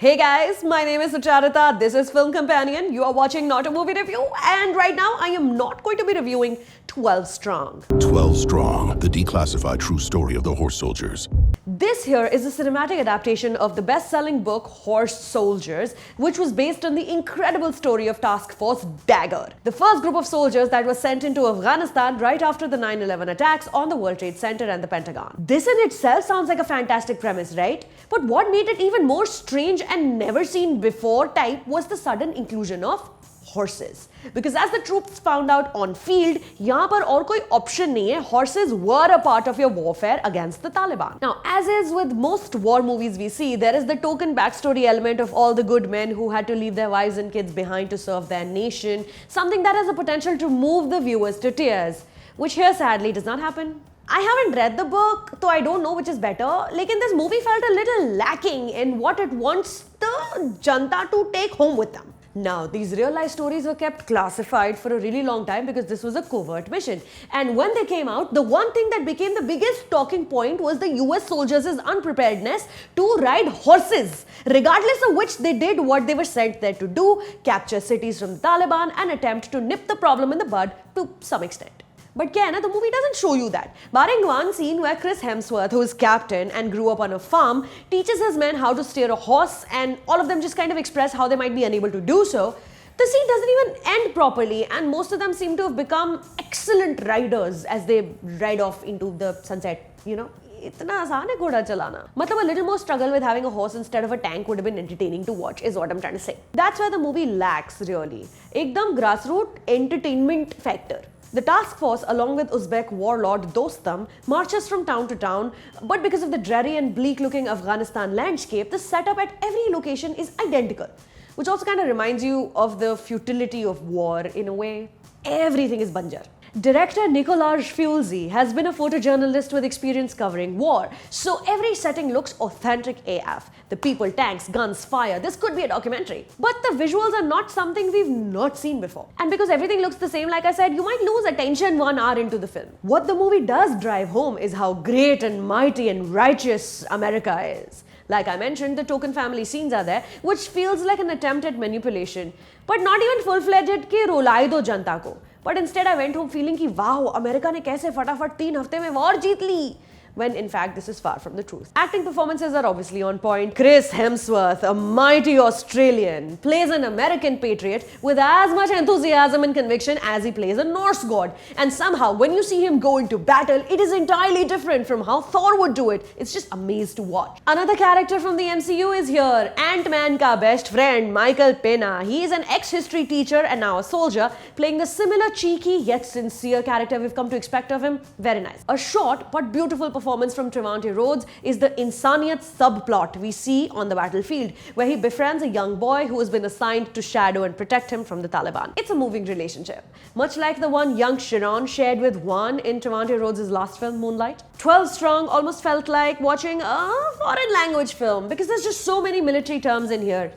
Hey guys, my name is Sucharita, this is Film Companion, you are watching Not a Movie Review, and right now I am not going to be reviewing 12 Strong. 12 Strong, the declassified true story of the horse soldiers. This here is a cinematic adaptation of the best-selling book Horse Soldiers, which was based on the incredible story of Task Force Dagger, the first group of soldiers that was sent into Afghanistan right after the 9/11 attacks on the World Trade Center and the Pentagon. This in itself sounds like a fantastic premise, right? But what made it even more strange and never seen before type was the sudden inclusion of horses. Because as the troops found out on field, यहाँ पर और कोई option नहीं है. Horses were a part of your warfare against the Taliban. Now, as is with most war movies we see, there is the token backstory element of all the good men who had to leave their wives and kids behind to serve their nation, something that has the potential to move the viewers to tears, which here sadly does not happen. I haven't read the book, so I don't know which is better. Like, this movie felt a little lacking in what it wants the janta to take home with them. Now, these real-life stories were kept classified for a really long time because this was a covert mission. And when they came out, the one thing that became the biggest talking point was the US soldiers' unpreparedness to ride horses, regardless of which they did what they were sent there to do, capture cities from the Taliban and attempt to nip the problem in the bud to some extent. But क्या है ना, the movie doesn't show you that. Barring one scene where Chris Hemsworth, who is captain and grew up on a farm, teaches his men how to steer a horse, and all of them just kind of express how they might be unable to do so, the scene doesn't even end properly, and most of them seem to have become excellent riders as they ride off into the sunset, you know? इतना आसान है घोड़ा चलाना. मतलब a little more struggle with having a horse instead of a tank would have been entertaining to watch is what I'm trying to say. That's where the movie lacks really. एकदम grassroots entertainment factor. The task force, along with Uzbek warlord Dostum, marches from town to town, but because of the dreary and bleak-looking Afghanistan landscape, the setup at every location is identical, which also kind of reminds you of the futility of war in a way. Everything is banjar. Director Nicolai Fuglsig has been a photojournalist with experience covering war, so every setting looks authentic AF. The people, tanks, guns, fire, this could be a documentary. But the visuals are not something we've not seen before. And because everything looks the same, like I said, you might lose attention 1 hour into the film. What the movie does drive home is how great and mighty and righteous America is. Like I mentioned, the token family scenes are there, which feels like an attempt at manipulation, but not even full-fledged कि रुलाए दो जनता को. But instead I went home feeling कि wow, America ने कैसे फटाफट 3 हफ्ते में war जीत ली, when in fact this is far from the truth. Acting performances are obviously on point. Chris Hemsworth, a mighty Australian, plays an American patriot with as much enthusiasm and conviction as he plays a Norse god. And somehow when you see him go into battle, it is entirely different from how Thor would do it. It's just amazing to watch. Another character from the MCU is here, Ant-Man ka best friend, Michael Peña. He is an ex-history teacher and now a soldier, playing the similar cheeky yet sincere character we've come to expect of him. Very nice. A short but beautiful performance from Trevante Rhodes is the Insaniyat subplot we see on the battlefield, where he befriends a young boy who has been assigned to shadow and protect him from the Taliban. It's a moving relationship, much like the one young Shannon shared with Juan in Trevante Rhodes' last film, Moonlight. 12 Strong almost felt like watching a foreign language film because there's just so many military terms in here.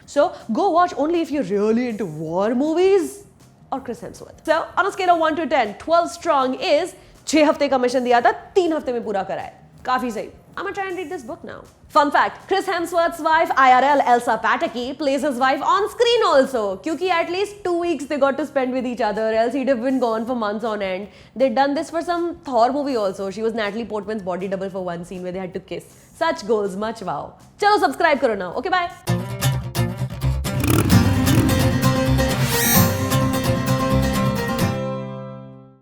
So go watch only if you're really into war movies or Chris Hemsworth. So on a scale of 1 to 10, 12 Strong is 6 हफ्ते का mission दिया था, 3 हफ्ते में पूरा करा है. काफी सही. I'm gonna try and read this book now. Fun fact, Chris Hemsworth's wife IRL Elsa Pataky plays his wife on screen also. Kyunki at least 2 weeks they got to spend with each other, else he'd have been gone for months on end. They'd done this for some Thor movie also. She was Natalie Portman's body double for one scene where they had to kiss. Such goals, much wow. Chalo subscribe karo now. Okay, bye.